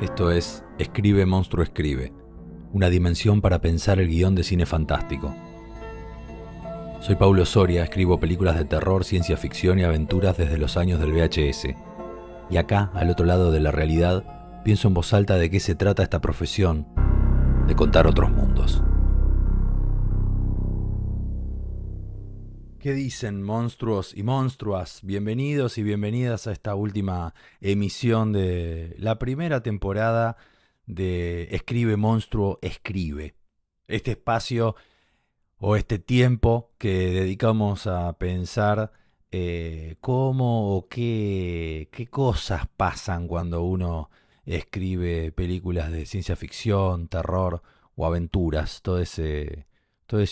Esto es Escribe Monstruo Escribe, una dimensión para pensar el guión de cine fantástico. Soy Paulo Soria, escribo películas de terror, ciencia ficción y aventuras desde los años del VHS. Y acá, al otro lado de la realidad, pienso en voz alta de qué se trata esta profesión, de contar otros mundos. ¿Qué dicen, monstruos y monstruas? Bienvenidos y bienvenidas a esta última emisión de la primera temporada de Escribe Monstruo Escribe. Este espacio o este tiempo que dedicamos a pensar cómo o qué cosas pasan cuando uno escribe películas de ciencia ficción, terror o aventuras, todo ese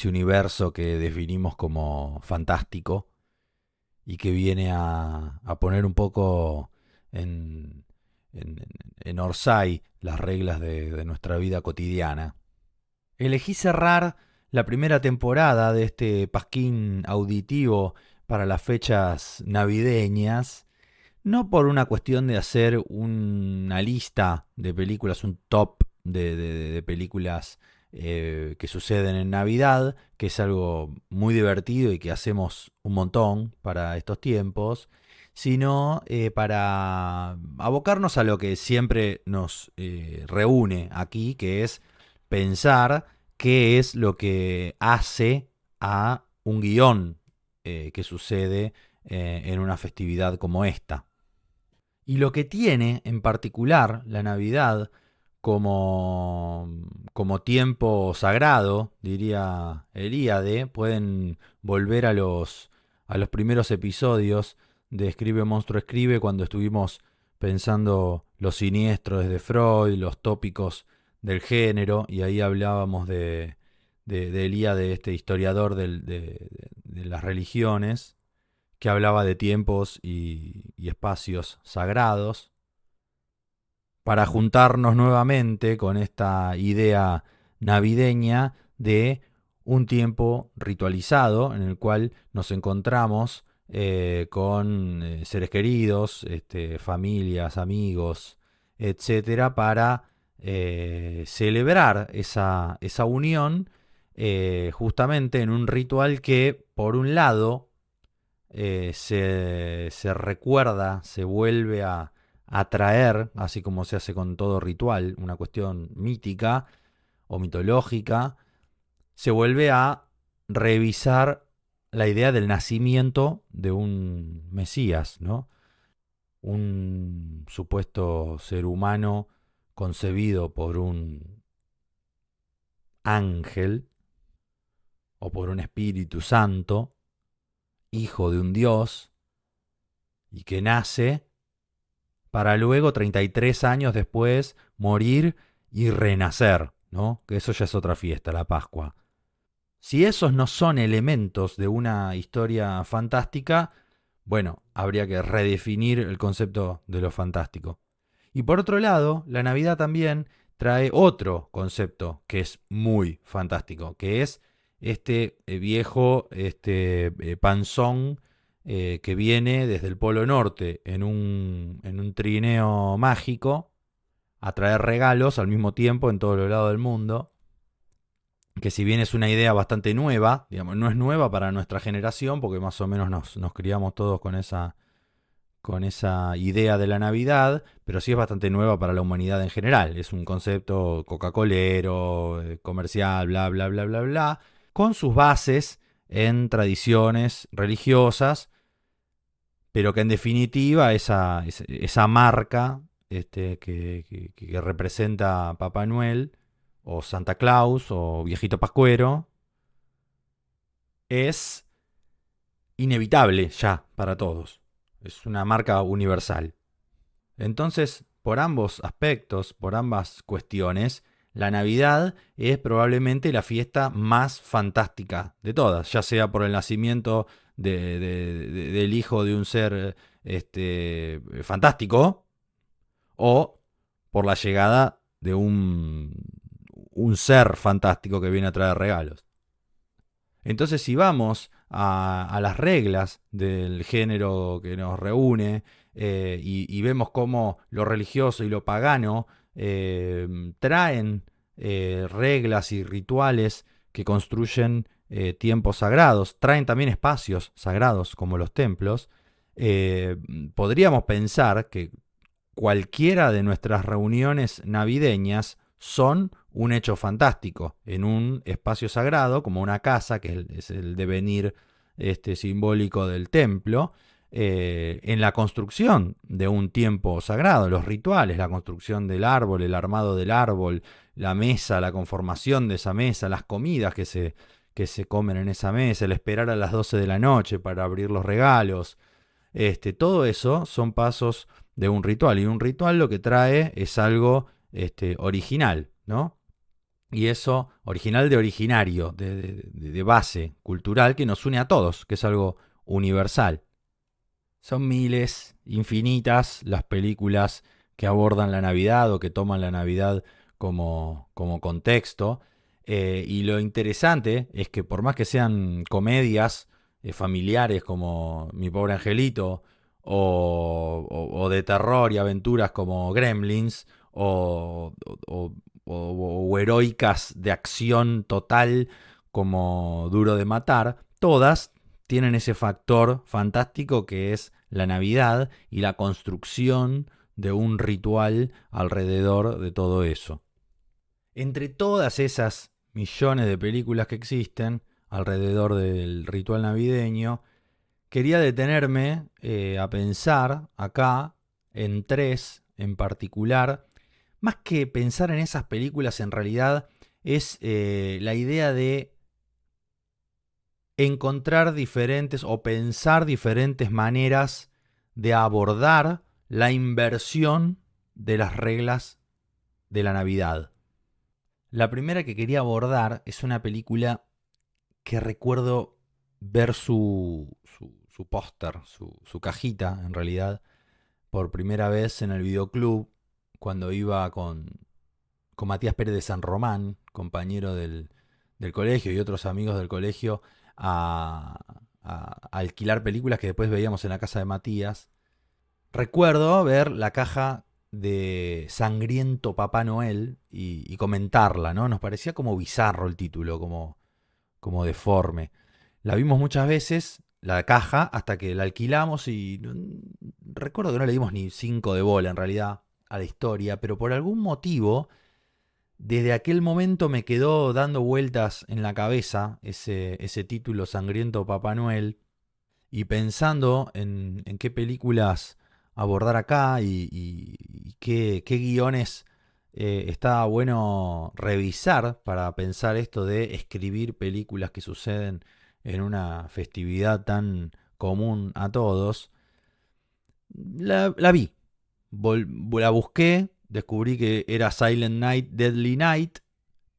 universo que definimos como fantástico y que viene a poner un poco en, en, en orsay las reglas de nuestra vida cotidiana. Elegí cerrar la primera temporada de este pasquín auditivo para las fechas navideñas, no por una cuestión de hacer una lista de películas, un top de películas que suceden en Navidad, que es algo muy divertido y que hacemos un montón para estos tiempos, sino para abocarnos a lo que siempre nos reúne aquí, que es pensar qué es lo que hace a un guión que sucede en una festividad como esta. Y lo que tiene en particular la Navidad como tiempo sagrado, diría Elíade, pueden volver a los primeros episodios de Escribe Monstruo Escribe cuando estuvimos pensando los siniestros desde Freud, los tópicos del género, y ahí hablábamos de Elíade, este historiador de las religiones, que hablaba de tiempos y espacios sagrados, para juntarnos nuevamente con esta idea navideña de un tiempo ritualizado en el cual nos encontramos con seres queridos, familias, amigos, etcétera, para celebrar esa unión justamente en un ritual que, por un lado, se recuerda, se vuelve a traer, así como se hace con todo ritual, una cuestión mítica o mitológica, se vuelve a revisar la idea del nacimiento de un Mesías, ¿no? Un supuesto ser humano concebido por un ángel o por un Espíritu Santo, hijo de un Dios, y que nace para luego, 33 años después, morir y renacer, ¿no? Que eso ya es otra fiesta, la Pascua. Si esos no son elementos de una historia fantástica, bueno, habría que redefinir el concepto de lo fantástico. Y por otro lado, la Navidad también trae otro concepto que es muy fantástico, que es este viejo panzón que viene desde el Polo Norte en un trineo mágico a traer regalos al mismo tiempo en todos los lados del mundo, que si bien es una idea bastante nueva, digamos, no es nueva para nuestra generación, porque más o menos nos criamos todos con esa idea de la Navidad, pero sí es bastante nueva para la humanidad en general. Es un concepto coca-colero, comercial, bla, bla, bla, bla, bla, con sus bases en tradiciones religiosas, pero que en definitiva esa marca que representa a Papá Noel o Santa Claus o Viejito Pascuero es inevitable ya para todos. Es una marca universal. Entonces, por ambos aspectos, por ambas cuestiones, la Navidad es probablemente la fiesta más fantástica de todas, ya sea por el nacimiento del hijo de un ser fantástico o por la llegada de un ser fantástico que viene a traer regalos. Entonces, si vamos a las reglas del género que nos reúne y vemos cómo lo religioso y lo pagano traen reglas y rituales que construyen tiempos sagrados, traen también espacios sagrados como los templos. Podríamos pensar que cualquiera de nuestras reuniones navideñas son un hecho fantástico en un espacio sagrado como una casa, que es el devenir simbólico del templo, en la construcción de un tiempo sagrado, los rituales, la construcción del árbol, el armado del árbol, la mesa, la conformación de esa mesa, las comidas que se comen en esa mesa, el esperar a las 12 de la noche para abrir los regalos. Todo eso son pasos de un ritual, y un ritual lo que trae es algo original, ¿no? Y eso, original de originario, de base cultural que nos une a todos, que es algo universal. Son miles, infinitas, las películas que abordan la Navidad o que toman la Navidad como contexto. Y lo interesante es que por más que sean comedias familiares como Mi Pobre Angelito o de terror y aventuras como Gremlins o heroicas de acción total como Duro de Matar, todas tienen ese factor fantástico que es la Navidad y la construcción de un ritual alrededor de todo eso. Entre todas esas millones de películas que existen alrededor del ritual navideño, quería detenerme a pensar acá en tres en particular. Más que pensar en esas películas, en realidad es la idea de encontrar diferentes o pensar diferentes maneras de abordar la inversión de las reglas de la Navidad. La primera que quería abordar es una película que recuerdo ver su póster, su cajita en realidad, por primera vez en el videoclub cuando iba con Matías Pérez de San Román, compañero del colegio y otros amigos del colegio, a alquilar películas que después veíamos en la casa de Matías. Recuerdo ver la caja de Sangriento Papá Noel y comentarla, ¿no? Nos parecía como bizarro el título, como deforme. La vimos muchas veces, la caja, hasta que la alquilamos y recuerdo que no le dimos ni 5 de bola en realidad a la historia, pero por algún motivo, desde aquel momento me quedó dando vueltas en la cabeza ese título Sangriento Papá Noel, y pensando en qué películas abordar acá y qué guiones está bueno revisar para pensar esto de escribir películas que suceden en una festividad tan común a todos. La vi, la busqué, descubrí que era Silent Night, Deadly Night,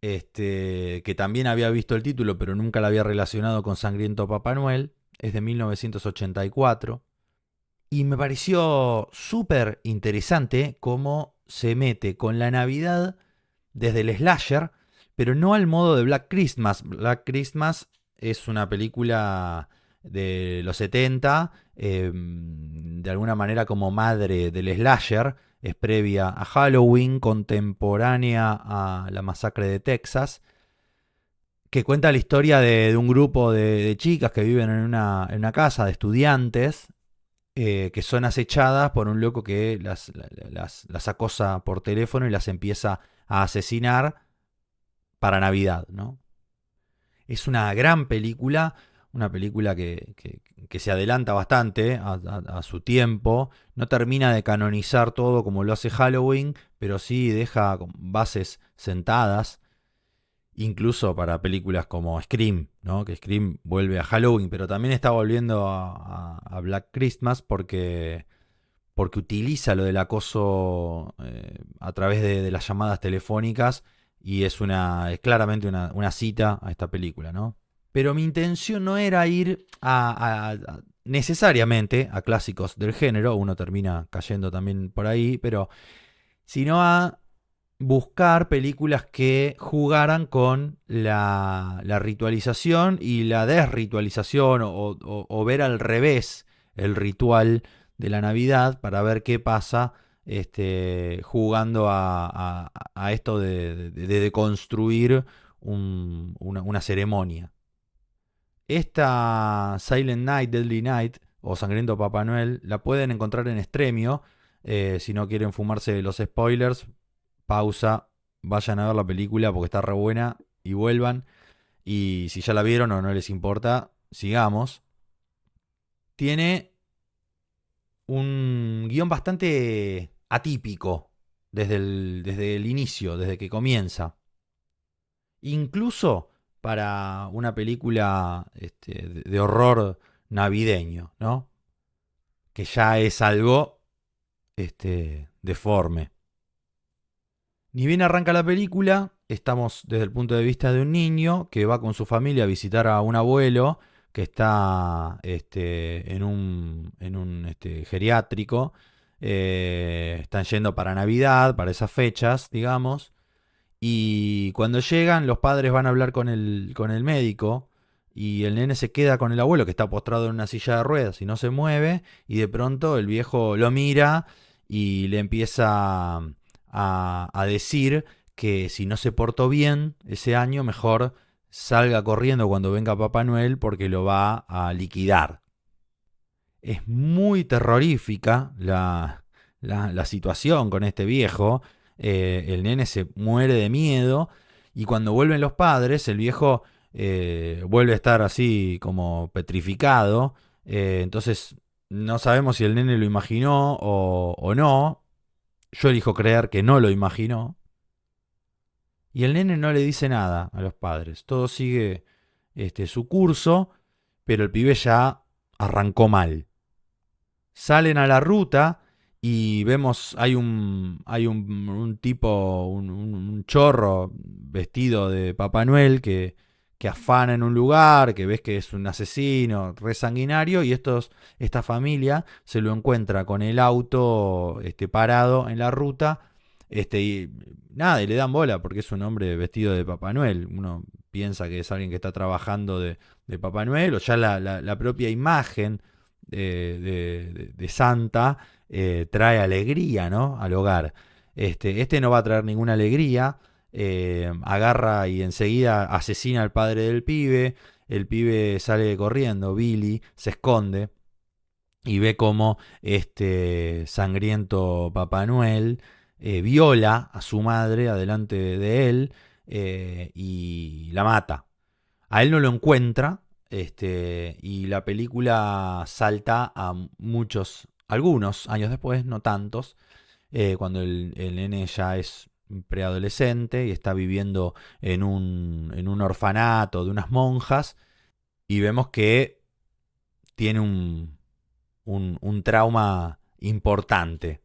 que también había visto el título pero nunca la había relacionado con Sangriento Papá Noel. Es de 1984 y me pareció súper interesante cómo se mete con la Navidad desde el slasher, pero no al modo de Black Christmas. Black Christmas es una película de los 70, de alguna manera como madre del slasher, es previa a Halloween, contemporánea a la masacre de Texas, que cuenta la historia de un grupo de chicas que viven en una casa de estudiantes, que son acechadas por un loco que las acosa por teléfono y las empieza a asesinar para Navidad, ¿no? Es una gran película, una película que se adelanta bastante a su tiempo, no termina de canonizar todo como lo hace Halloween, pero sí deja bases sentadas, incluso para películas como Scream, ¿no? Que Scream vuelve a Halloween, pero también está volviendo a Black Christmas porque utiliza lo del acoso a través de las llamadas telefónicas, y es claramente una cita a esta película, ¿no? Pero mi intención no era ir necesariamente a clásicos del género, uno termina cayendo también por ahí, pero sino a buscar películas que jugaran con la ritualización y la desritualización, o ver al revés el ritual de la Navidad para ver qué pasa jugando a esto de construir una ceremonia. Esta Silent Night, Deadly Night o Sangriento Papá Noel la pueden encontrar en Stremio. Si no quieren fumarse los spoilers, pausa, vayan a ver la película porque está re buena y vuelvan. Y si ya la vieron o no les importa, sigamos. Tiene un guión bastante atípico desde el inicio, desde que comienza. Incluso para una película de horror navideño, ¿no? Que ya es algo deforme. Ni bien arranca la película, estamos desde el punto de vista de un niño que va con su familia a visitar a un abuelo que está en un geriátrico. Están yendo para Navidad, para esas fechas, digamos. Y cuando llegan, los padres van a hablar con el médico y el nene se queda con el abuelo que está postrado en una silla de ruedas y no se mueve. Y de pronto el viejo lo mira y le empieza a decir que si no se portó bien ese año, mejor salga corriendo cuando venga Papá Noel porque lo va a liquidar. Es muy terrorífica la situación con este viejo. El nene se muere de miedo y cuando vuelven los padres, el viejo vuelve a estar así como petrificado. Entonces no sabemos si el nene lo imaginó o no. Yo elijo creer que no lo imaginó. Y el nene no le dice nada a los padres. Todo sigue su curso, pero el pibe ya arrancó mal. Salen a la ruta y vemos, hay un tipo, un chorro vestido de Papá Noel que afana en un lugar, que ves que es un asesino, re sanguinario, y esta familia se lo encuentra con el auto parado en la ruta, y nada, y le dan bola porque es un hombre vestido de Papá Noel. Uno piensa que es alguien que está trabajando de Papá Noel, o ya la propia imagen de Santa trae alegría, ¿no? Al hogar. No va a traer ninguna alegría. Agarra y enseguida asesina al padre del pibe. El pibe sale corriendo, Billy se esconde y ve cómo este sangriento Papá Noel viola a su madre adelante de él y la mata. A él no lo encuentra, y la película salta a algunos años después, no tantos, cuando el nene ya es preadolescente y está viviendo en un orfanato de unas monjas, y vemos que tiene un trauma importante.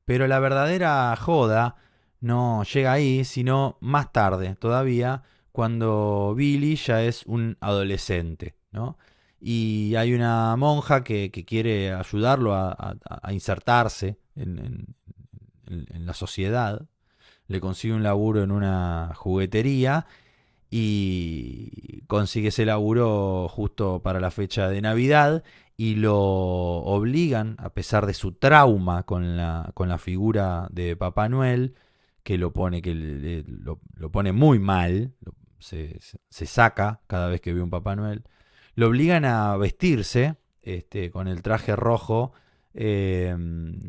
Pero la verdadera joda no llega ahí, sino más tarde todavía, cuando Billy ya es un adolescente, ¿no? Y hay una monja que quiere ayudarlo a insertarse en la sociedad. Le consigue un laburo en una juguetería y consigue ese laburo justo para la fecha de Navidad y lo obligan, a pesar de su trauma con la figura de Papá Noel, que lo pone muy mal, se saca cada vez que ve un Papá Noel, lo obligan a vestirse con el traje rojo eh,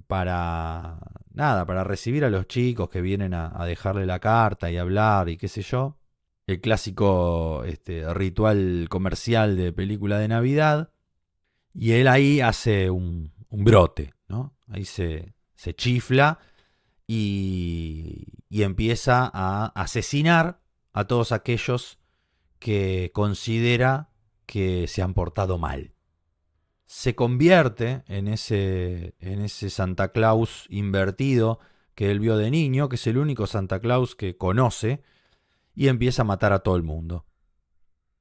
para nada, para recibir a los chicos que vienen a dejarle la carta y hablar y qué sé yo. El clásico ritual comercial de película de Navidad. Y él ahí hace un brote, ¿no? Ahí se chifla y empieza a asesinar a todos aquellos que considera que se han portado mal. Se convierte en ese Santa Claus invertido que él vio de niño, que es el único Santa Claus que conoce, y empieza a matar a todo el mundo.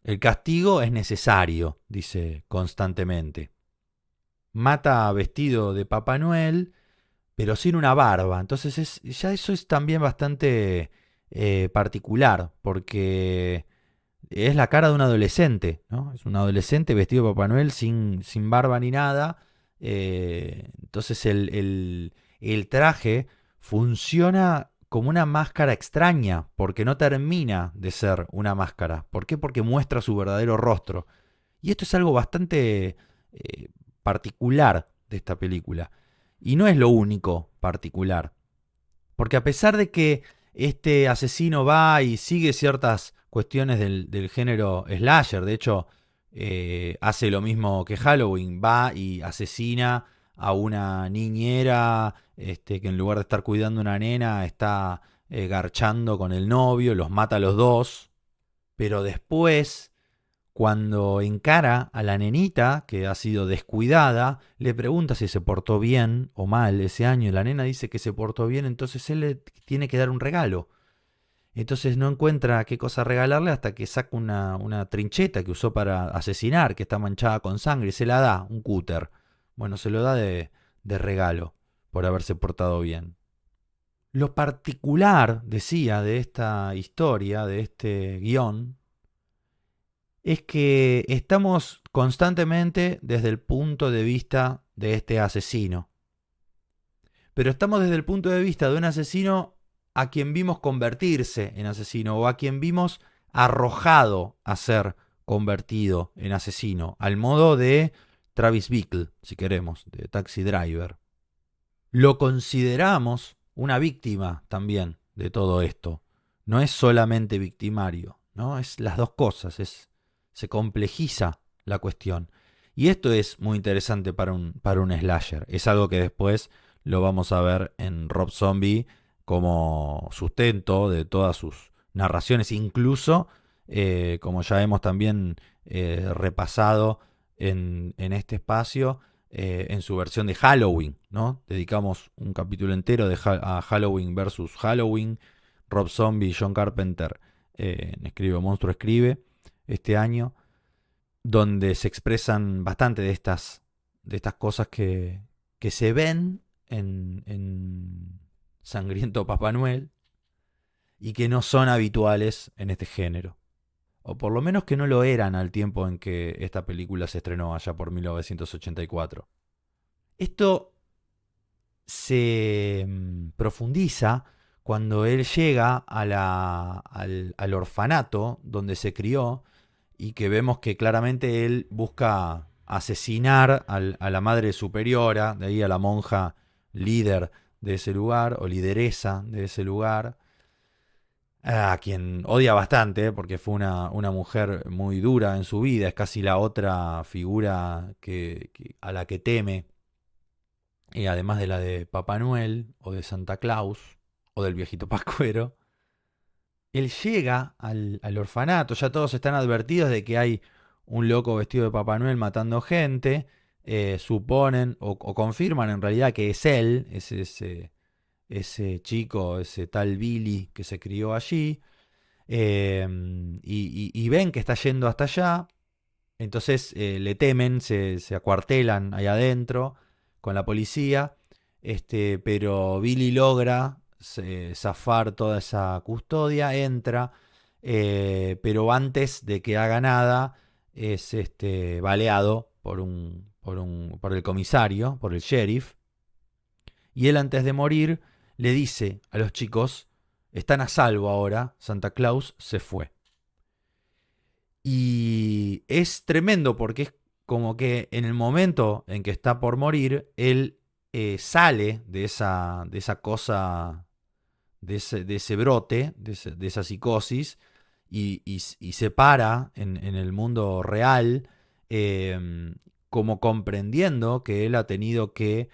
El castigo es necesario, dice constantemente. Mata vestido de Papá Noel, pero sin una barba. Entonces ya eso es también bastante particular, porque es la cara de un adolescente, ¿no? Es un adolescente vestido de Papá Noel sin barba ni nada. Entonces el traje funciona como una máscara extraña, porque no termina de ser una máscara. ¿Por qué? Porque muestra su verdadero rostro. Y esto es algo bastante particular de esta película. Y no es lo único particular. Porque a pesar de que este asesino va y sigue ciertas cuestiones del género slasher, de hecho, hace lo mismo que Halloween, va y asesina a una niñera que en lugar de estar cuidando a una nena está garchando con el novio, los mata a los dos, pero después cuando encara a la nenita que ha sido descuidada, le pregunta si se portó bien o mal ese año. Y la nena dice que se portó bien, entonces él le tiene que dar un regalo. Entonces no encuentra qué cosa regalarle hasta que saca una trincheta que usó para asesinar, que está manchada con sangre, y se la da, un cúter. Bueno, se lo da de regalo por haberse portado bien. Lo particular, decía, de esta historia, de este guión, es que estamos constantemente desde el punto de vista de este asesino. Pero estamos desde el punto de vista de un asesino a quien vimos convertirse en asesino o a quien vimos arrojado a ser convertido en asesino, al modo de Travis Bickle, si queremos, de Taxi Driver. Lo consideramos una víctima también de todo esto. No es solamente victimario, ¿no? Es las dos cosas, se complejiza la cuestión. Y esto es muy interesante para un slasher. Es algo que después lo vamos a ver en Rob Zombie como sustento de todas sus narraciones, incluso como ya hemos también repasado en este espacio, en su versión de Halloween, ¿no? Dedicamos un capítulo entero a Halloween versus Halloween. Rob Zombie y John Carpenter Escribe Monstruo Escribe este año, donde se expresan bastante de estas cosas que se ven en Sangriento Papá Noel y que no son habituales en este género. O por lo menos que no lo eran al tiempo en que esta película se estrenó allá por 1984. Esto se profundiza cuando él llega al orfanato donde se crió y que vemos que claramente él busca asesinar a la madre superiora, de ahí a la monja líder de ese lugar o lideresa de ese lugar, a quien odia bastante porque fue una mujer muy dura en su vida, es casi la otra figura a la que teme, además de la de Papá Noel o de Santa Claus o del viejito Pascuero. Él llega al orfanato, ya todos están advertidos de que hay un loco vestido de Papá Noel matando gente, suponen o confirman en realidad que es él, es ese chico, ese tal Billy que se crió allí, y ven que está yendo hasta allá, entonces le temen, se acuartelan ahí adentro con la policía, pero Billy logra zafar toda esa custodia, entra, pero antes de que haga nada es baleado por el comisario, por el sheriff, y él antes de morir le dice a los chicos, están a salvo ahora, Santa Claus se fue. Y es tremendo porque es como que en el momento en que está por morir, él sale de esa cosa, de ese brote, de esa psicosis, y se para en el mundo real, como comprendiendo que él ha tenido que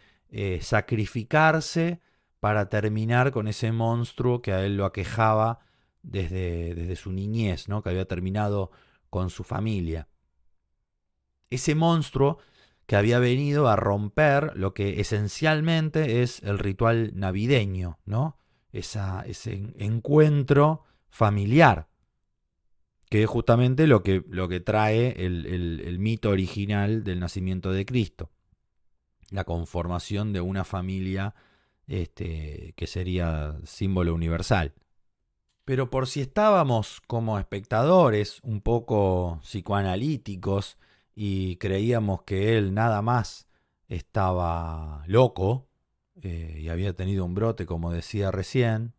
sacrificarse para terminar con ese monstruo que a él lo aquejaba desde su niñez, ¿no? Que había terminado con su familia. Ese monstruo que había venido a romper lo que esencialmente es el ritual navideño, ¿no? Ese encuentro familiar, que es justamente lo que trae el mito original del nacimiento de Cristo, la conformación de una familia que sería símbolo universal. Pero por si estábamos como espectadores un poco psicoanalíticos y creíamos que él nada más estaba loco, y había tenido un brote, como decía recién.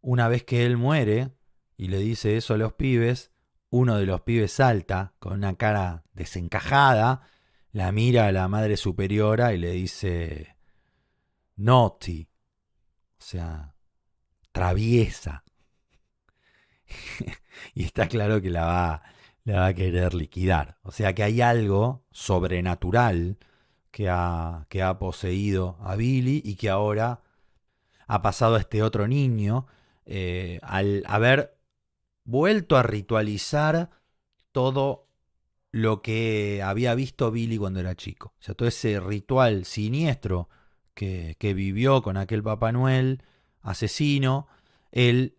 Una vez que él muere y le dice eso a los pibes, uno de los pibes salta con una cara desencajada, la mira a la madre superiora y le dice naughty, o sea, traviesa. Y está claro que la va a querer liquidar. O sea que hay algo sobrenatural que ha poseído a Billy y que ahora ha pasado a este otro niño al haber vuelto a ritualizar todo lo que había visto Billy cuando era chico. O sea, todo ese ritual siniestro que vivió con aquel Papá Noel asesino, él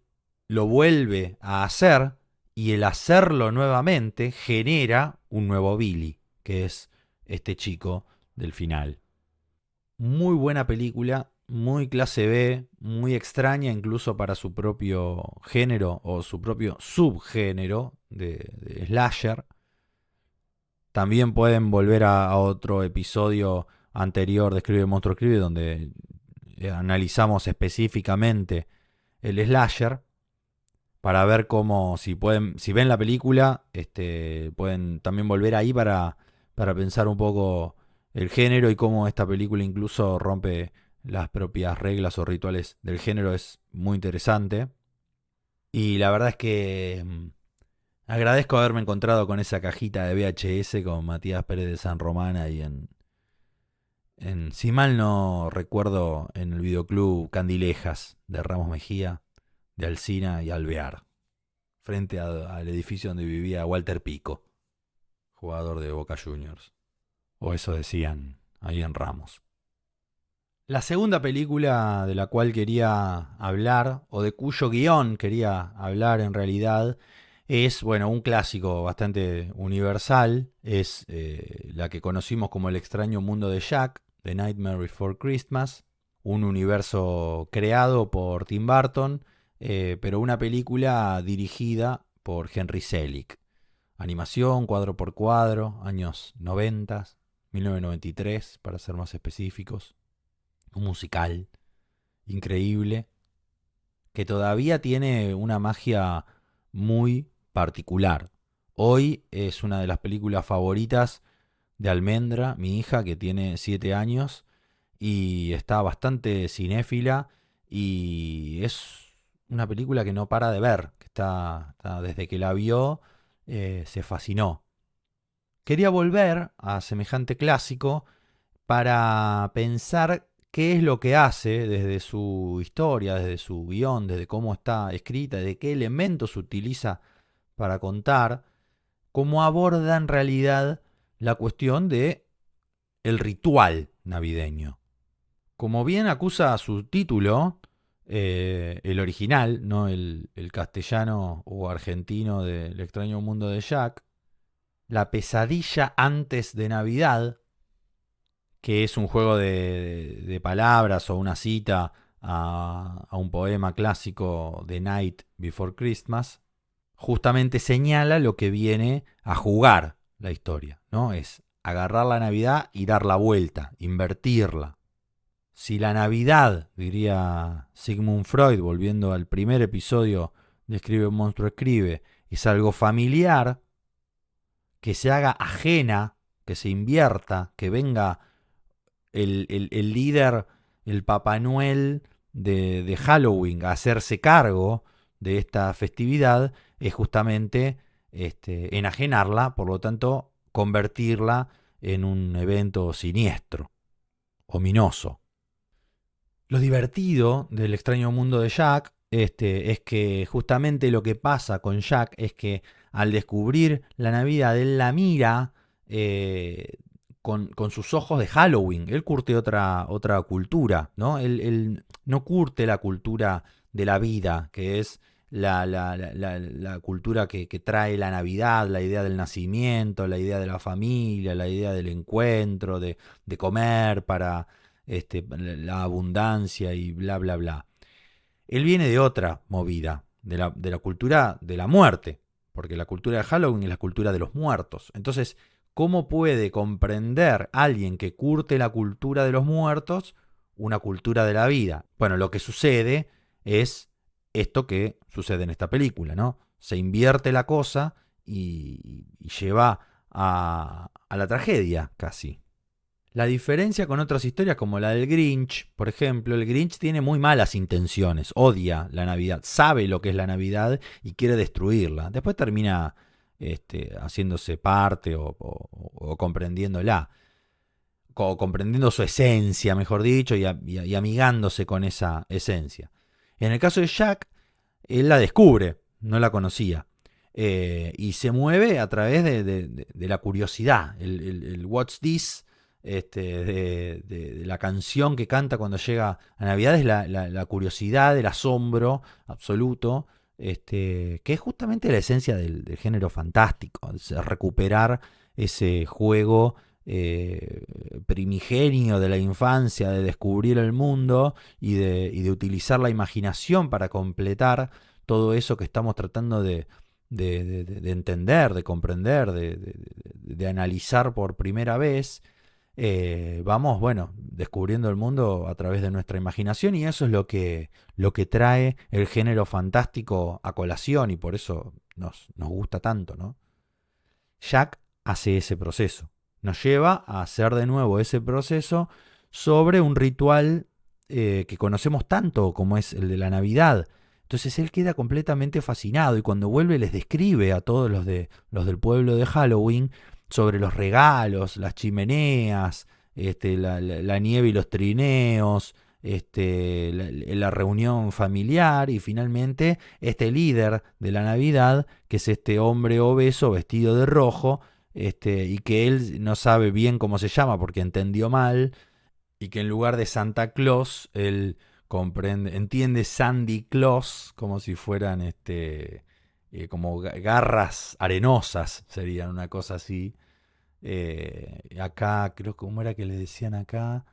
lo vuelve a hacer y el hacerlo nuevamente genera un nuevo Billy, que es este chico del final. Muy buena película, muy clase B, muy extraña incluso para su propio género o su propio subgénero de slasher. También pueden volver a otro episodio anterior de Escribe Monstruo Escribe donde analizamos específicamente el slasher para ver cómo, si ven la película, pueden también volver ahí para pensar un poco el género y cómo esta película incluso rompe las propias reglas o rituales del género. Es muy interesante. Y la verdad es que agradezco haberme encontrado con esa cajita de VHS con Matías Pérez de San Román ahí si mal no recuerdo, en el videoclub Candilejas de Ramos Mejía, de Alsina y Alvear, frente al edificio donde vivía Walter Pico, jugador de Boca Juniors. O eso decían ahí en Ramos. La segunda película de la cual quería hablar, o de cuyo guión quería hablar en realidad, es, bueno, un clásico bastante universal. Es la que conocimos como El extraño mundo de Jack, The Nightmare Before Christmas. Un universo creado por Tim Burton, pero una película dirigida por Henry Selick. Animación, cuadro por cuadro, años 90, 1993 para ser más específicos. Un musical increíble que todavía tiene una magia muy particular. Hoy es una de las películas favoritas de Almendra, mi hija, que tiene 7 años y está bastante cinéfila y es una película que no para de ver, que está desde que la vio se fascinó. Quería volver a semejante clásico para pensar qué es lo que hace desde su historia, desde su guión, desde cómo está escrita, de qué elementos utiliza para contar, cómo aborda en realidad la cuestión de el ritual navideño. Como bien acusa su título, el original, no el castellano o argentino del extraño mundo de Jack, la pesadilla antes de Navidad, que es un juego de palabras o una cita a un poema clásico de Night Before Christmas, justamente señala lo que viene a jugar la historia, ¿no? Es agarrar la Navidad y dar la vuelta, invertirla. Si la Navidad, diría Sigmund Freud, volviendo al primer episodio de Escribe Monstruo Escribe, es algo familiar, que se haga ajena, que se invierta, que venga el líder, el Papá Noel de Halloween, a hacerse cargo de esta festividad, es justamente enajenarla, por lo tanto, convertirla en un evento siniestro, ominoso. Lo divertido del extraño mundo de Jack es que justamente lo que pasa con Jack es que al descubrir la Navidad, él la mira con sus ojos de Halloween. Él curte otra cultura, ¿no? Él no curte la cultura de la vida, que es la cultura que trae la Navidad, la idea del nacimiento, la idea de la familia, la idea del encuentro, de comer para la abundancia y bla, bla, bla. Él viene de otra movida, de la cultura de la muerte, porque la cultura de Halloween es la cultura de los muertos. Entonces, ¿cómo puede comprender alguien que curte la cultura de los muertos una cultura de la vida. Bueno, lo que sucede es esto que sucede en esta película, ¿no? Se invierte la cosa y lleva a la tragedia casi. La diferencia con otras historias como la del Grinch, por ejemplo, el Grinch tiene muy malas intenciones, odia la Navidad, sabe lo que es la Navidad y quiere destruirla. Después termina haciéndose parte o comprendiéndola, o comprendiendo su esencia, mejor dicho, y amigándose con esa esencia. En el caso de Jack, él la descubre, no la conocía. Y se mueve a través de la curiosidad, el What's This, de la canción que canta cuando llega a Navidad, es la curiosidad, el asombro absoluto, que es justamente la esencia del género fantástico, es recuperar ese juego primigenio de la infancia, de descubrir el mundo y de utilizar la imaginación para completar todo eso que estamos tratando de entender, de comprender, de analizar por primera vez. Vamos, bueno, descubriendo el mundo a través de nuestra imaginación y eso es lo que trae el género fantástico a colación y por eso nos gusta tanto, ¿no? Jack hace ese proceso, nos lleva a hacer de nuevo ese proceso sobre un ritual que conocemos tanto como es el de la Navidad. Entonces él queda completamente fascinado y cuando vuelve les describe a todos los del pueblo de Halloween sobre los regalos, las chimeneas, la nieve y los trineos, la reunión familiar y finalmente este líder de la Navidad, que es este hombre obeso vestido de rojo, y que él no sabe bien cómo se llama porque entendió mal, y que en lugar de Santa Claus, él entiende Sandy Claus como si fueran como garras arenosas, serían una cosa así. Acá, creo que cómo era que le decían acá,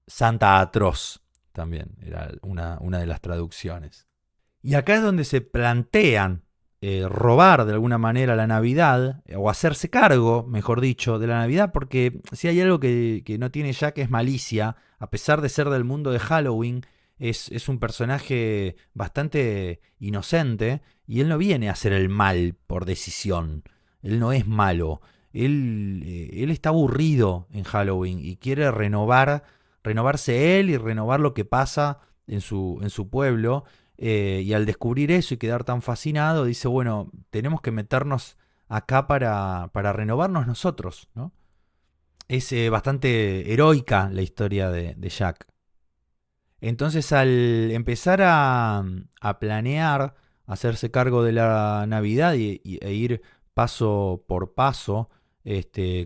Santa Atroz, también era una de las traducciones. Y acá es donde se plantean robar de alguna manera la Navidad, o hacerse cargo, mejor dicho, de la Navidad, porque si hay algo que no tiene Jack es malicia, a pesar de ser del mundo de Halloween, es un personaje bastante inocente y él no viene a hacer el mal por decisión, él no es malo, él está aburrido en Halloween y quiere renovarse él y renovar lo que pasa en su pueblo. Y al descubrir eso y quedar tan fascinado, dice, bueno, tenemos que meternos acá para renovarnos nosotros, ¿no? Es bastante heroica la historia de Jack. Entonces al empezar a planear, hacerse cargo de la Navidad e ir paso por paso,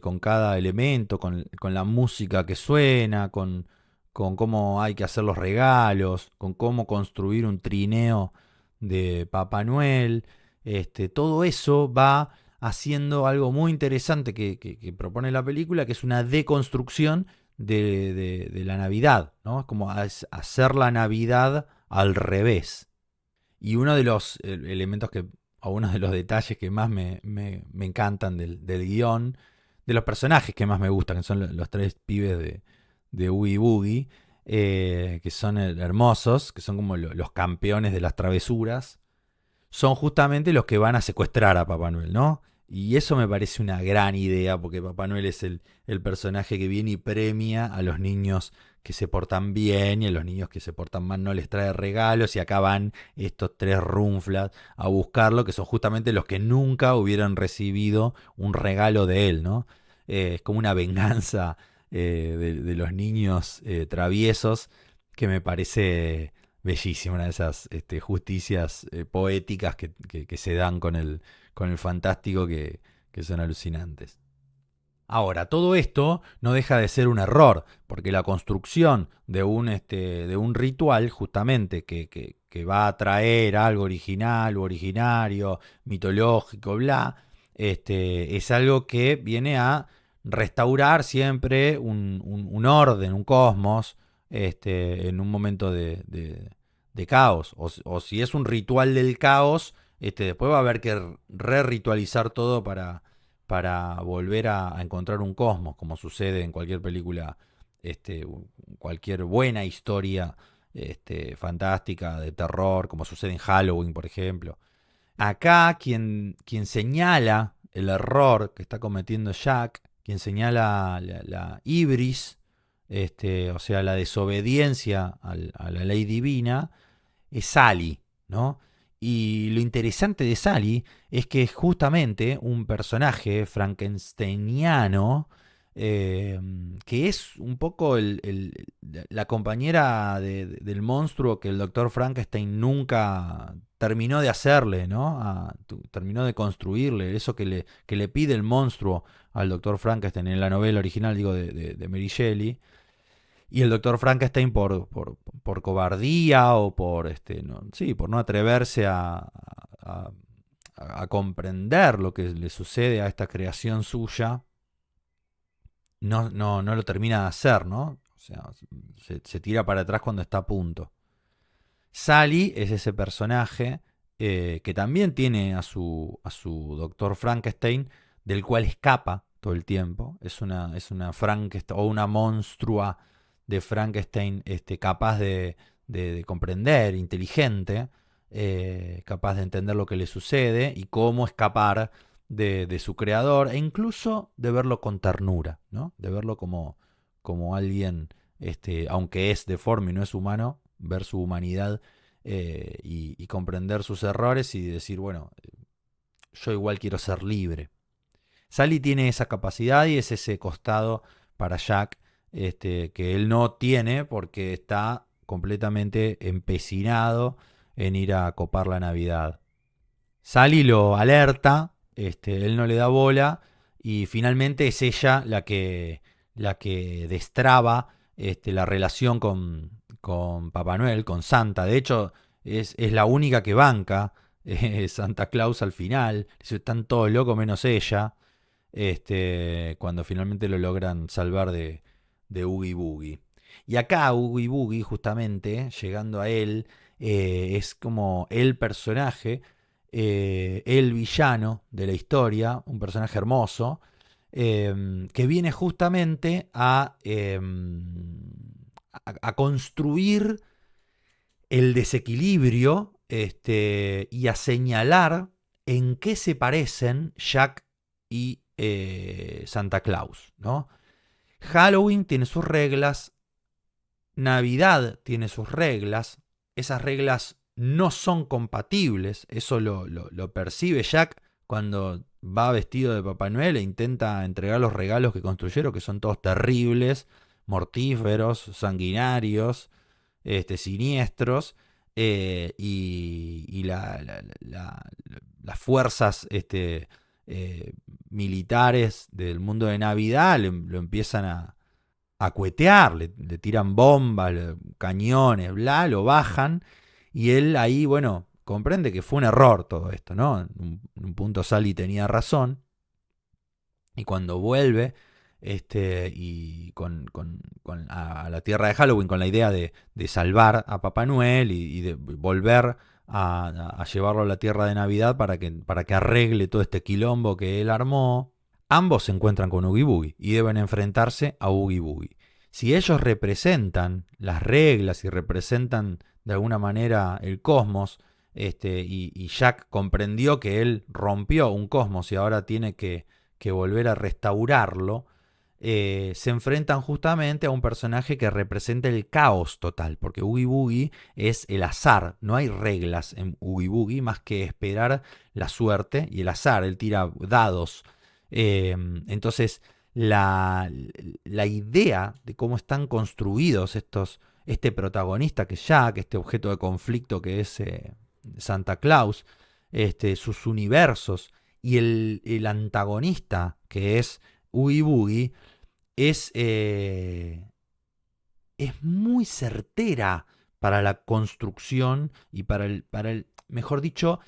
con cada elemento, con la música que suena, con cómo hay que hacer los regalos, con cómo construir un trineo de Papá Noel, todo eso va haciendo algo muy interesante que propone la película, que es una deconstrucción de la Navidad, ¿no? Es como hacer la Navidad al revés. Y uno de los elementos o uno de los detalles que más me encantan del guión, de los personajes que más me gustan, que son los tres pibes de Oogie Boogie, que son hermosos, que son como los campeones de las travesuras, son justamente los que van a secuestrar a Papá Noel, ¿no? Y eso me parece una gran idea, porque Papá Noel es el personaje que viene y premia a los niños que se portan bien y a los niños que se portan mal no les trae regalos y acá van estos tres runflas a buscarlo, que son justamente los que nunca hubieran recibido un regalo de él, ¿no? Es como una venganza de los niños traviesos que me parece bellísima, una de esas justicias poéticas que se dan con el fantástico que son alucinantes. Ahora, todo esto no deja de ser un error, porque la construcción de un ritual, justamente, que va a traer algo original o originario, mitológico, bla, es algo que viene a restaurar siempre un orden, un cosmos, en un momento de caos. O si es un ritual del caos, después va a haber que re-ritualizar todo para volver a encontrar un cosmos, como sucede en cualquier película cualquier buena historia fantástica, de terror, como sucede en Halloween, por ejemplo. Acá quien señala el error que está cometiendo Jack, quien señala la ibris, o sea, la desobediencia a la ley divina, es Sally, ¿no? Y lo interesante de Sally es que es justamente un personaje frankensteiniano, que es un poco la compañera del monstruo que el doctor Frankenstein nunca terminó de hacerle, ¿no? Terminó de construirle, eso que le pide el monstruo al doctor Frankenstein en la novela original, digo, de Mary Shelley. Y el doctor Frankenstein por cobardía o por no atreverse a- a comprender lo que le sucede a esta creación suya, no lo termina de hacer, ¿no? O sea, se tira para atrás cuando está a punto. Sally es ese personaje que también tiene a su doctor Frankenstein, del cual escapa todo el tiempo. Es una Frankenstein o una monstrua de Frankenstein capaz de comprender, inteligente, capaz de entender lo que le sucede y cómo escapar de su creador e incluso de verlo con ternura, ¿no? De verlo como alguien, aunque es deforme y no es humano, ver su humanidad y comprender sus errores y decir, bueno, yo igual quiero ser libre. Sally tiene esa capacidad y es ese costado para Jack que él no tiene porque está completamente empecinado en ir a copar la Navidad. Sally lo alerta, él no le da bola y finalmente es ella la que destraba la relación con Papá Noel, con Santa. De hecho, es la única que banca Santa Claus al final. Están todos locos menos ella, cuando finalmente lo logran salvar de Oogie Boogie. Y acá Oogie Boogie, justamente, llegando a él, es como el personaje, el villano de la historia, un personaje hermoso, que viene justamente a construir el desequilibrio y a señalar en qué se parecen Jack y Santa Claus, ¿no? Halloween tiene sus reglas, Navidad tiene sus reglas, esas reglas no son compatibles, eso lo percibe Jack cuando va vestido de Papá Noel e intenta entregar los regalos que construyeron, que son todos terribles, mortíferos, sanguinarios, siniestros, y las fuerzas militares del mundo de Navidad lo empiezan a cuetear, le tiran bombas, cañones, bla, lo bajan, y él ahí, bueno, comprende que fue un error todo esto, ¿no? En un punto Sally tenía razón, y cuando vuelve y a la tierra de Halloween con la idea de salvar a Papá Noel y de volver a llevarlo a la tierra de Navidad para que arregle todo este quilombo que él armó, ambos se encuentran con Oogie Boogie y deben enfrentarse a Oogie Boogie. Si ellos representan las reglas y representan de alguna manera el cosmos, y Jack comprendió que él rompió un cosmos y ahora tiene que volver a restaurarlo, se enfrentan justamente a un personaje que representa el caos total, porque Oogie Boogie es el azar, no hay reglas en Oogie Boogie más que esperar la suerte y el azar, él tira dados. Entonces, la idea de cómo están construidos este protagonista que es Jack, este objeto de conflicto que es Santa Claus, sus universos, y el antagonista, que es Oogie Boogie, es muy certera para la construcción y mejor dicho,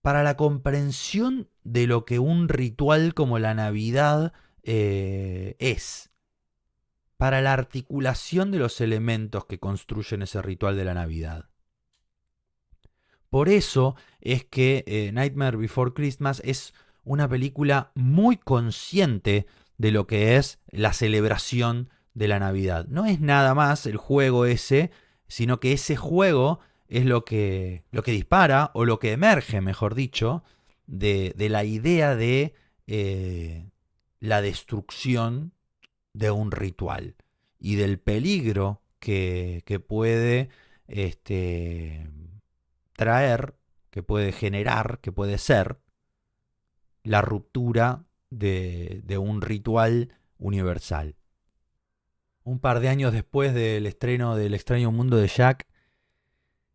para la comprensión de lo que un ritual como la Navidad es. Para la articulación de los elementos que construyen ese ritual de la Navidad. Por eso es que Nightmare Before Christmas es una película muy consciente de lo que es la celebración de la Navidad. No es nada más el juego ese, sino que ese juego es lo que dispara, o lo que emerge, mejor dicho, de la idea de la destrucción de un ritual y del peligro que puede este, traer, que puede generar, que puede ser la ruptura de un ritual universal. Un par de años después del estreno del extraño mundo de Jack,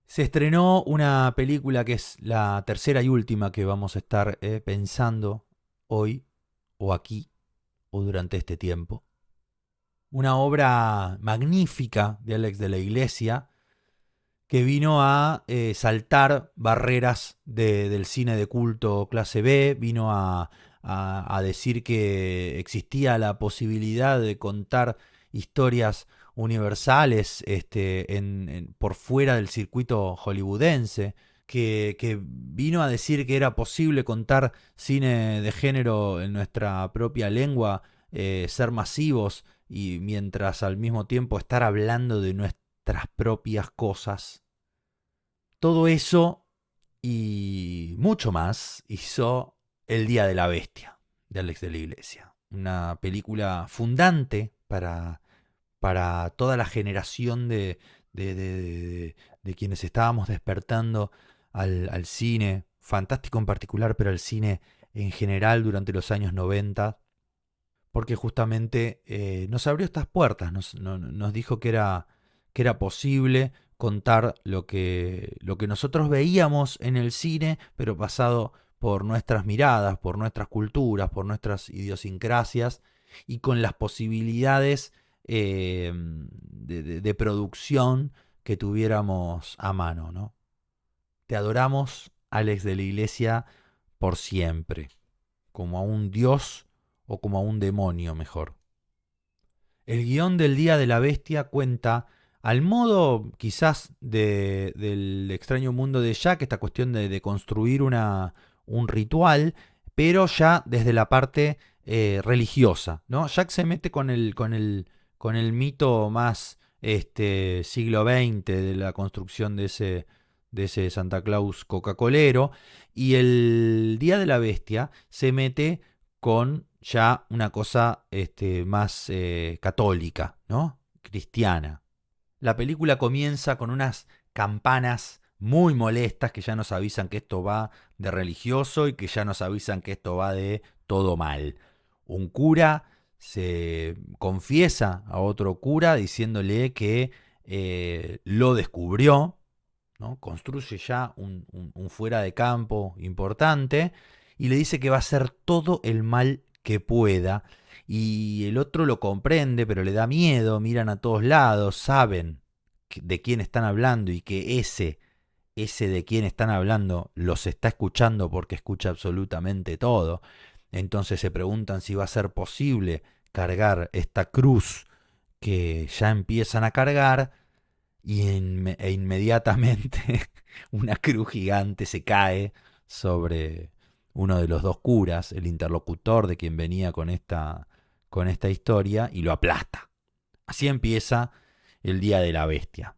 se estrenó una película que es la tercera y última que vamos a estar pensando hoy, o aquí, o durante este tiempo. Una obra magnífica de Alex de la Iglesia, que vino a saltar barreras del cine de culto clase B, vino a decir que existía la posibilidad de contar historias universales por fuera del circuito hollywoodense, que vino a decir que era posible contar cine de género en nuestra propia lengua, ser masivos y mientras al mismo tiempo estar hablando de nuestras propias cosas. Todo eso y mucho más hizo El Día de la Bestia, de Alex de la Iglesia. Una película fundante para toda la generación de quienes estábamos despertando al cine, fantástico en particular, pero al cine en general durante los años 90, porque justamente nos abrió estas puertas, nos dijo que era posible contar lo que nosotros veíamos en el cine, pero pasado por nuestras miradas, por nuestras culturas, por nuestras idiosincrasias, y con las posibilidades de producción que tuviéramos a mano, ¿no? Te adoramos, Alex de la Iglesia, por siempre, como a un dios o como a un demonio mejor. El guión del Día de la Bestia cuenta, al modo quizás del extraño mundo de Jack, esta cuestión de construir un ritual, pero ya desde la parte religiosa, ¿no? Jack se mete con el mito más siglo XX de la construcción de ese Santa Claus coca-colero, y el Día de la Bestia se mete con ya una cosa más católica, ¿no? Cristiana. La película comienza con unas campanas muy molestas que ya nos avisan que esto va de religioso y que ya nos avisan que esto va de todo mal. Un cura se confiesa a otro cura diciéndole que lo descubrió, ¿no? Construye ya un fuera de campo importante y le dice que va a hacer todo el mal que pueda. Y el otro lo comprende, pero le da miedo, miran a todos lados, saben de quién están hablando y que ese de quién están hablando los está escuchando porque escucha absolutamente todo. Entonces se preguntan si va a ser posible cargar esta cruz que ya empiezan a cargar, e inmediatamente una cruz gigante se cae sobre uno de los dos curas, el interlocutor de quien venía con esta historia, y lo aplasta. Así empieza el Día de la Bestia,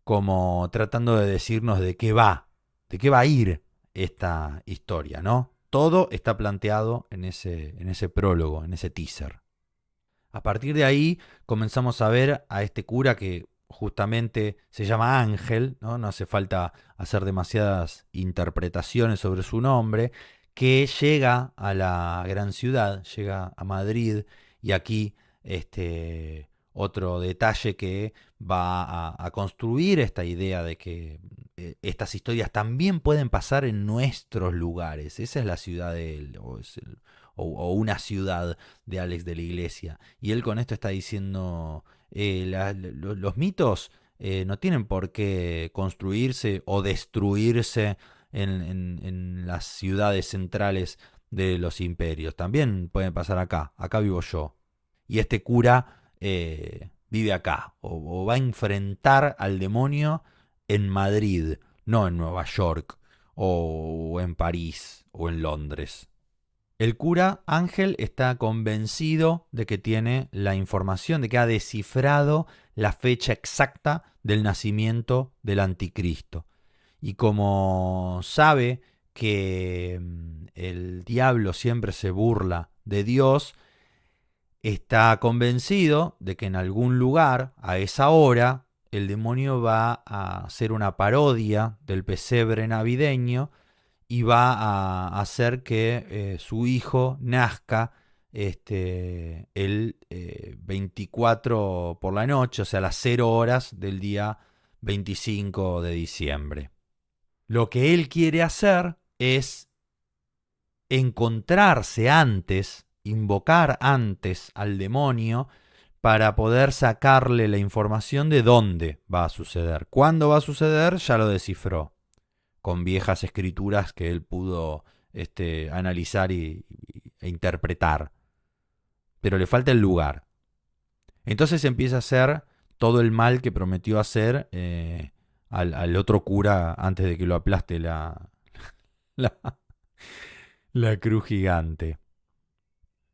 como tratando de decirnos de qué va a ir esta historia, ¿no? Todo está planteado en ese prólogo, en ese teaser. A partir de ahí comenzamos a ver a este cura que justamente se llama Ángel, ¿no? No hace falta hacer demasiadas interpretaciones sobre su nombre, que llega a la gran ciudad, llega a Madrid, y aquí otro detalle que va a construir esta idea de que estas historias también pueden pasar en nuestros lugares. Esa es la ciudad de él, o una ciudad de Alex de la Iglesia. Y él con esto está diciendo, los mitos no tienen por qué construirse o destruirse en las ciudades centrales de los imperios. También pueden pasar acá vivo yo. Y este cura vive acá, o va a enfrentar al demonio en Madrid, no en Nueva York, o en París, o en Londres. El cura Ángel está convencido de que tiene la información, de que ha descifrado la fecha exacta del nacimiento del anticristo. Y como sabe que el diablo siempre se burla de Dios, está convencido de que en algún lugar, a esa hora, el demonio va a hacer una parodia del pesebre navideño y va a hacer que su hijo nazca el 24 por la noche, o sea, a las 0 horas del día 25 de diciembre. Lo que él quiere hacer es encontrarse antes, invocar antes al demonio para poder sacarle la información de dónde va a suceder. Cuándo va a suceder ya lo descifró, con viejas escrituras que él pudo analizar e interpretar. Pero le falta el lugar. Entonces empieza a hacer todo el mal que prometió hacer al otro cura antes de que lo aplaste la, la cruz gigante.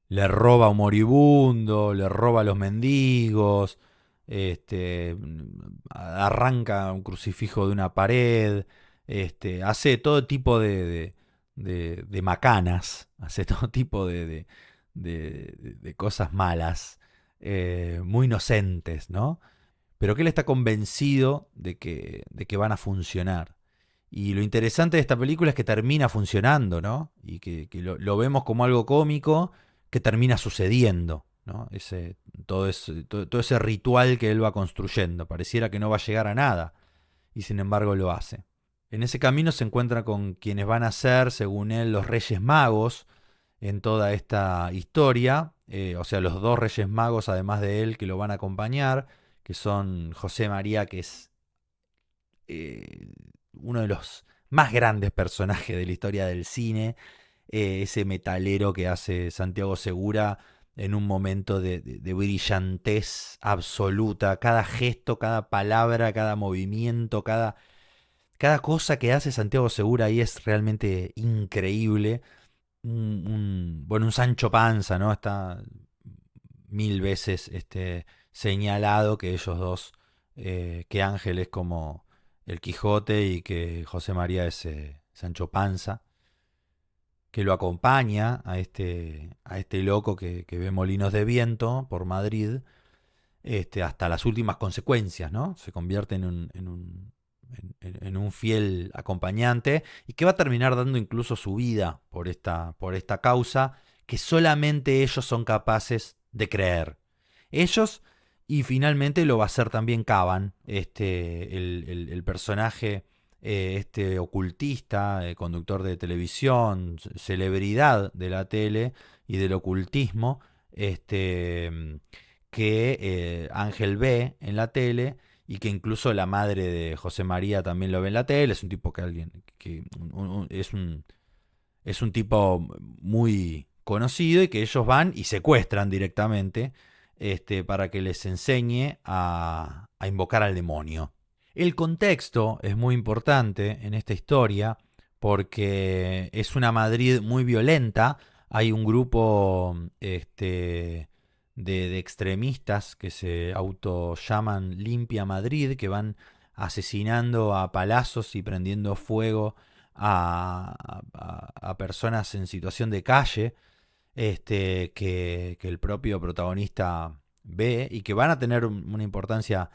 Le roba a un moribundo, le roba a los mendigos, arranca un crucifijo de una pared, hace todo tipo de macanas, hace todo tipo de cosas malas, muy inocentes, ¿no? Pero que él está convencido de que van a funcionar. Y lo interesante de esta película es que termina funcionando, ¿no? Y que lo vemos como algo cómico que termina sucediendo, ¿no? Todo ese ritual que él va construyendo. Pareciera que no va a llegar a nada, y sin embargo lo hace. En ese camino se encuentra con quienes van a ser, según él, los Reyes Magos en toda esta historia. O sea, los dos Reyes Magos, además de él, que lo van a acompañar, que son José María, que es uno de los más grandes personajes de la historia del cine, ese metalero que hace Santiago Segura en un momento de brillantez absoluta, cada gesto, cada palabra, cada movimiento, cada cosa que hace Santiago Segura ahí es realmente increíble. Bueno, un Sancho Panza, ¿no? Está mil veces señalado que ellos dos, que Ángel es como el Quijote y que José María es Sancho Panza, que lo acompaña a este loco que ve molinos de viento por Madrid, hasta las últimas consecuencias, ¿no? Se convierte en un fiel acompañante y que va a terminar dando incluso su vida por esta causa que solamente ellos son capaces de creer. Ellos, y finalmente lo va a hacer también Caban, el personaje, ocultista, conductor de televisión, celebridad de la tele y del ocultismo, que Ángel ve en la tele y que incluso la madre de José María también lo ve en la tele. Es un tipo es un tipo muy conocido y que ellos van y secuestran directamente, para que les enseñe a invocar al demonio. El contexto es muy importante en esta historia porque es una Madrid muy violenta. Hay un grupo de extremistas que se auto llaman Limpia Madrid, que van asesinando a palazos y prendiendo fuego a personas en situación de calle, que el propio protagonista ve y que van a tener una importancia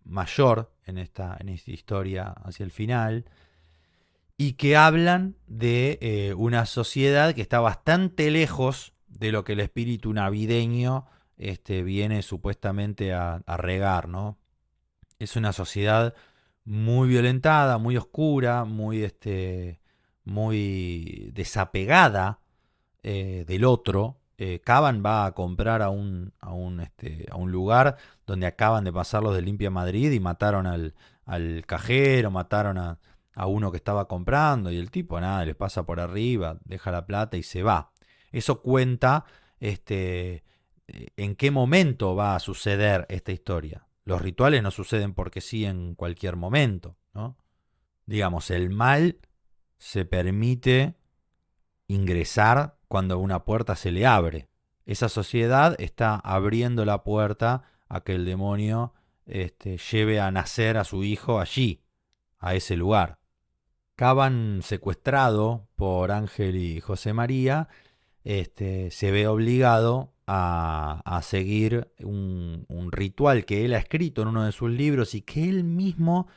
mayor en esta historia hacia el final, y que hablan de una sociedad que está bastante lejos de lo que el espíritu navideño viene supuestamente a regar, ¿no? Es una sociedad muy violentada, muy oscura, muy desapegada del otro. Caban va a comprar a un lugar donde acaban de pasar los de Limpia Madrid y mataron al cajero, mataron a uno que estaba comprando, y el tipo nada, les pasa por arriba, deja la plata y se va. Eso cuenta en qué momento va a suceder esta historia. Los rituales no suceden porque sí en cualquier momento, ¿no? Digamos, el mal se permite ingresar cuando una puerta se le abre. Esa sociedad está abriendo la puerta a que el demonio lleve a nacer a su hijo allí, a ese lugar. Caban, secuestrado por Ángel y José María, se ve obligado a seguir un ritual que él ha escrito en uno de sus libros y que él mismo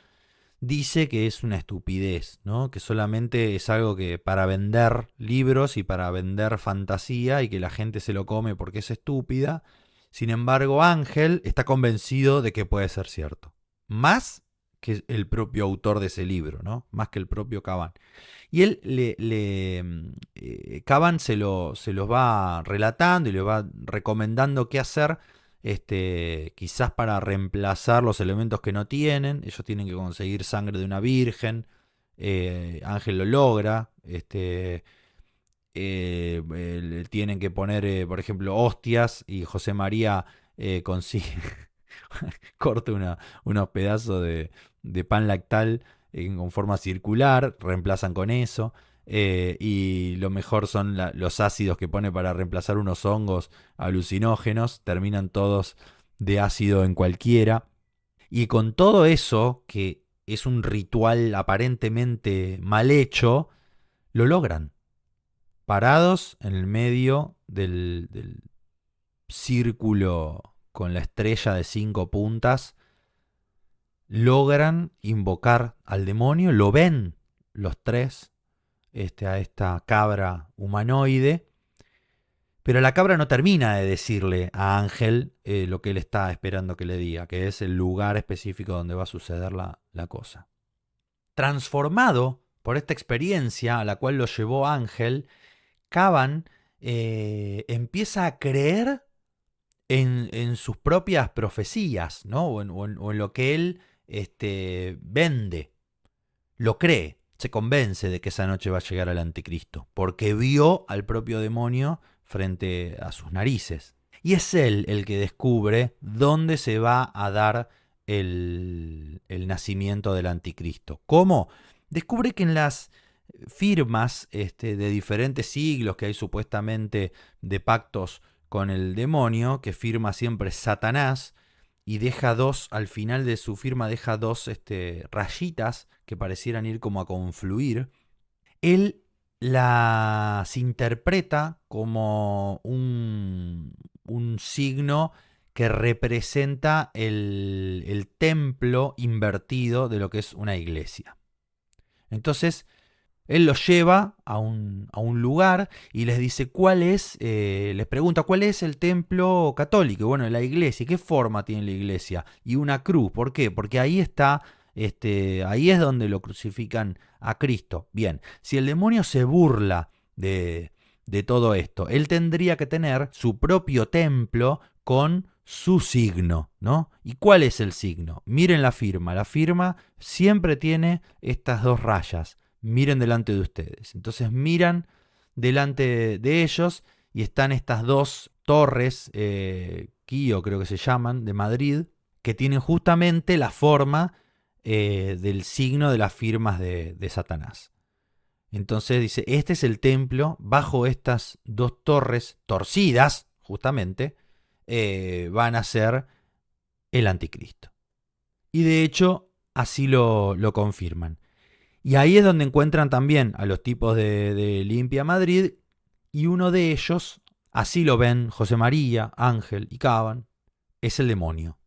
dice que es una estupidez, ¿no? Que solamente es algo que para vender libros y para vender fantasía y que la gente se lo come porque es estúpida. Sin embargo, Ángel está convencido de que puede ser cierto. Más que el propio autor de ese libro, ¿no? Más que el propio Caban. Y él Caban se los va relatando y le va recomendando qué hacer, quizás para reemplazar los elementos que no tienen. Ellos tienen que conseguir sangre de una virgen. Ángel lo logra. Tienen que poner, por ejemplo, hostias y José María consigue corta unos pedazos de pan lactal con forma circular, reemplazan con eso. Y lo mejor son los ácidos que pone para reemplazar unos hongos alucinógenos, terminan todos de ácido en cualquiera. Y con todo eso, que es un ritual aparentemente mal hecho, lo logran. Parados en el medio del círculo con la estrella de 5 puntas, logran invocar al demonio, lo ven los tres, a esta cabra humanoide, pero la cabra no termina de decirle a Ángel lo que él está esperando que le diga, que es el lugar específico donde va a suceder la cosa. Transformado por esta experiencia a la cual lo llevó Ángel, Caban empieza a creer en sus propias profecías, ¿no? O en lo que él vende. Lo cree, se convence de que esa noche va a llegar el anticristo, porque vio al propio demonio frente a sus narices. Y es él el que descubre dónde se va a dar el nacimiento del anticristo. ¿Cómo? Descubre que en las firmas de diferentes siglos que hay supuestamente de pactos con el demonio, que firma siempre Satanás, y deja al final de su firma deja dos rayitas que parecieran ir como a confluir, él las interpreta como un signo que representa el templo invertido de lo que es una iglesia. Entonces, él los lleva a un lugar y les dice les pregunta cuál es el templo católico, bueno, la iglesia, ¿qué forma tiene la iglesia? Y una cruz, ¿por qué? Porque ahí está, ahí es donde lo crucifican a Cristo. Bien, si el demonio se burla de todo esto, él tendría que tener su propio templo con su signo, ¿no? ¿Y cuál es el signo? Miren la firma siempre tiene estas dos rayas. Miren delante de ustedes. Entonces miran delante de ellos y están estas dos torres, Kio creo que se llaman, de Madrid, que tienen justamente la forma del signo de las firmas de Satanás. Entonces dice, este es el templo, bajo estas dos torres torcidas, justamente, van a ser el anticristo. Y de hecho, así lo confirman. Y ahí es donde encuentran también a los tipos de Limpia Madrid, y uno de ellos, así lo ven José María, Ángel y Caban, es el demonio.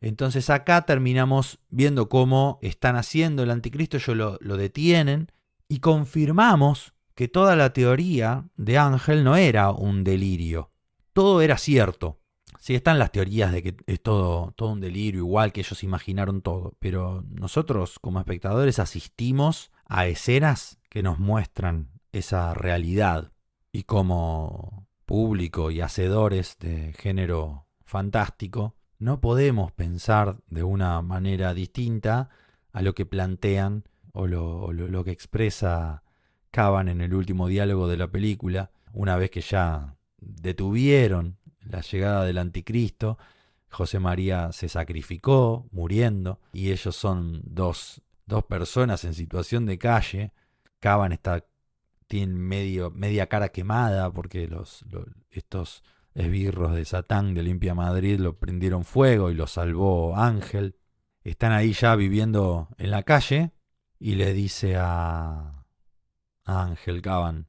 Entonces acá terminamos viendo cómo están haciendo el anticristo, ellos lo detienen, y confirmamos que toda la teoría de Ángel no era un delirio, todo era cierto. Sí, están las teorías de que es todo un delirio, igual que ellos imaginaron todo, pero nosotros como espectadores asistimos a escenas que nos muestran esa realidad, y como público y hacedores de género fantástico, no podemos pensar de una manera distinta a lo que plantean o lo que expresa Caban en el último diálogo de la película, una vez que ya detuvieron la llegada del anticristo. José María se sacrificó muriendo y ellos son dos personas en situación de calle. Caban está tienen media cara quemada porque estos esbirros de Satán de Limpia Madrid lo prendieron fuego y lo salvó Ángel. Están ahí ya viviendo en la calle y le dice a Ángel Caban: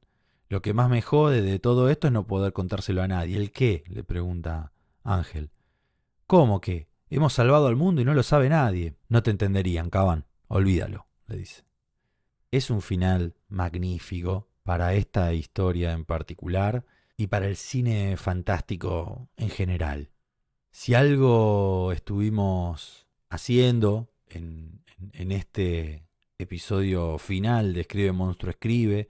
lo que más me jode de todo esto es no poder contárselo a nadie. ¿El qué?, le pregunta Ángel. ¿Cómo qué? Hemos salvado al mundo y no lo sabe nadie. No te entenderían, Caban. Olvídalo, le dice. Es un final magnífico para esta historia en particular y para el cine fantástico en general. Si algo estuvimos haciendo en este episodio final de Escribe Monstruo Escribe,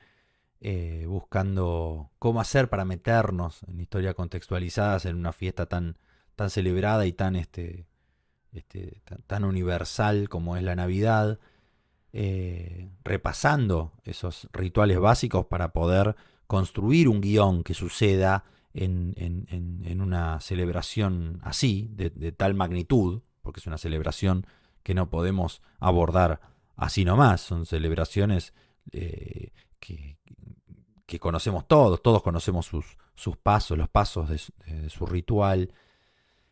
buscando cómo hacer para meternos en historias contextualizadas en una fiesta tan celebrada y tan universal como es la Navidad, repasando esos rituales básicos para poder construir un guión que suceda en una celebración así, de tal magnitud, porque es una celebración que no podemos abordar así nomás. Son celebraciones que conocemos todos conocemos sus pasos, los pasos de su ritual.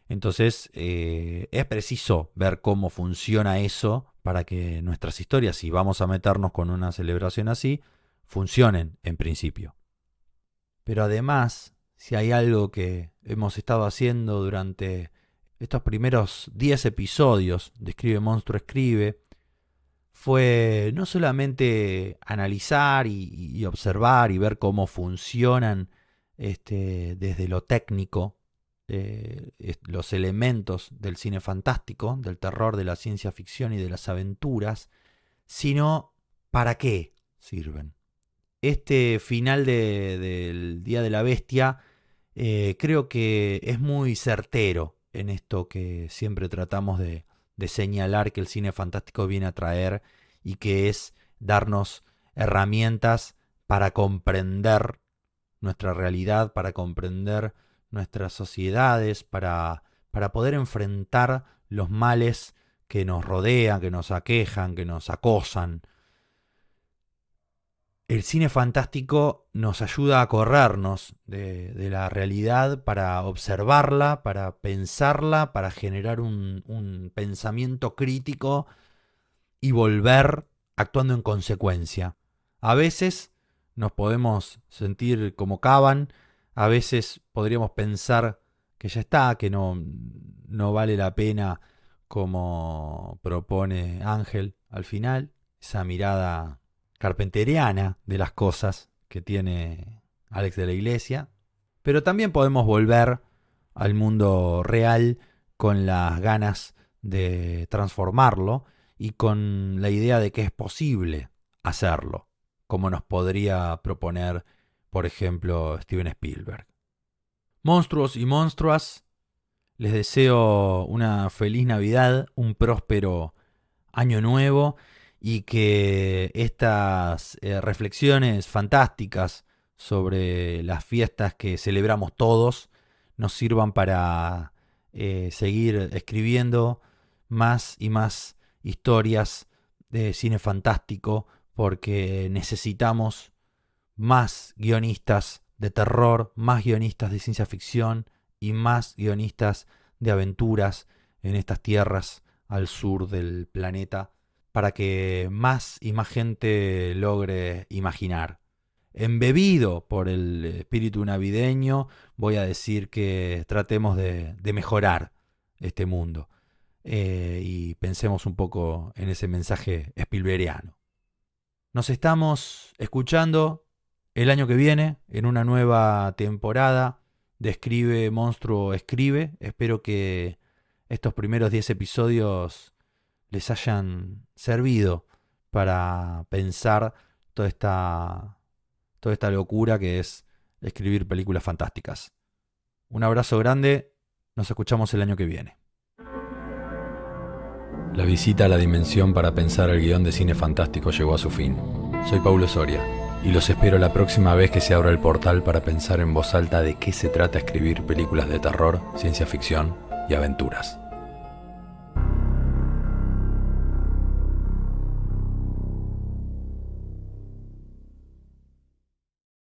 Entonces es preciso ver cómo funciona eso para que nuestras historias, si vamos a meternos con una celebración así, funcionen en principio. Pero además, si hay algo que hemos estado haciendo durante estos primeros 10 episodios de Escribe Monstruo Escribe, fue no solamente analizar y observar y ver cómo funcionan desde lo técnico los elementos del cine fantástico, del terror, de la ciencia ficción y de las aventuras, sino para qué sirven. Este final del Día de la Bestia creo que es muy certero en esto que siempre tratamos de señalar que el cine fantástico viene a traer, y que es darnos herramientas para comprender nuestra realidad, para comprender nuestras sociedades, para poder enfrentar los males que nos rodean, que nos aquejan, que nos acosan. El cine fantástico nos ayuda a corrernos de la realidad para observarla, para pensarla, para generar un pensamiento crítico y volver actuando en consecuencia. A veces nos podemos sentir como Caban, a veces podríamos pensar que ya está, que no vale la pena, como propone Ángel al final, esa mirada carpenteriana de las cosas que tiene Alex de la Iglesia. Pero también podemos volver al mundo real con las ganas de transformarlo y con la idea de que es posible hacerlo, como nos podría proponer, por ejemplo, Steven Spielberg. Monstruos y monstruas, les deseo una feliz Navidad, un próspero año nuevo, y que estas reflexiones fantásticas sobre las fiestas que celebramos todos nos sirvan para seguir escribiendo más y más historias de cine fantástico, porque necesitamos más guionistas de terror, más guionistas de ciencia ficción y más guionistas de aventuras en estas tierras al sur del planeta, para que más y más gente logre imaginar. Embebido por el espíritu navideño, voy a decir que tratemos de mejorar este mundo y pensemos un poco en ese mensaje spielbergiano. Nos estamos escuchando el año que viene en una nueva temporada de Escribe Monstruo Escribe. Espero que estos primeros 10 episodios les hayan servido para pensar toda esta locura que es escribir películas fantásticas. Un abrazo grande, nos escuchamos el año que viene. La visita a la dimensión para pensar el guión de cine fantástico llegó a su fin. Soy Paulo Soria y los espero la próxima vez que se abra el portal para pensar en voz alta de qué se trata escribir películas de terror, ciencia ficción y aventuras.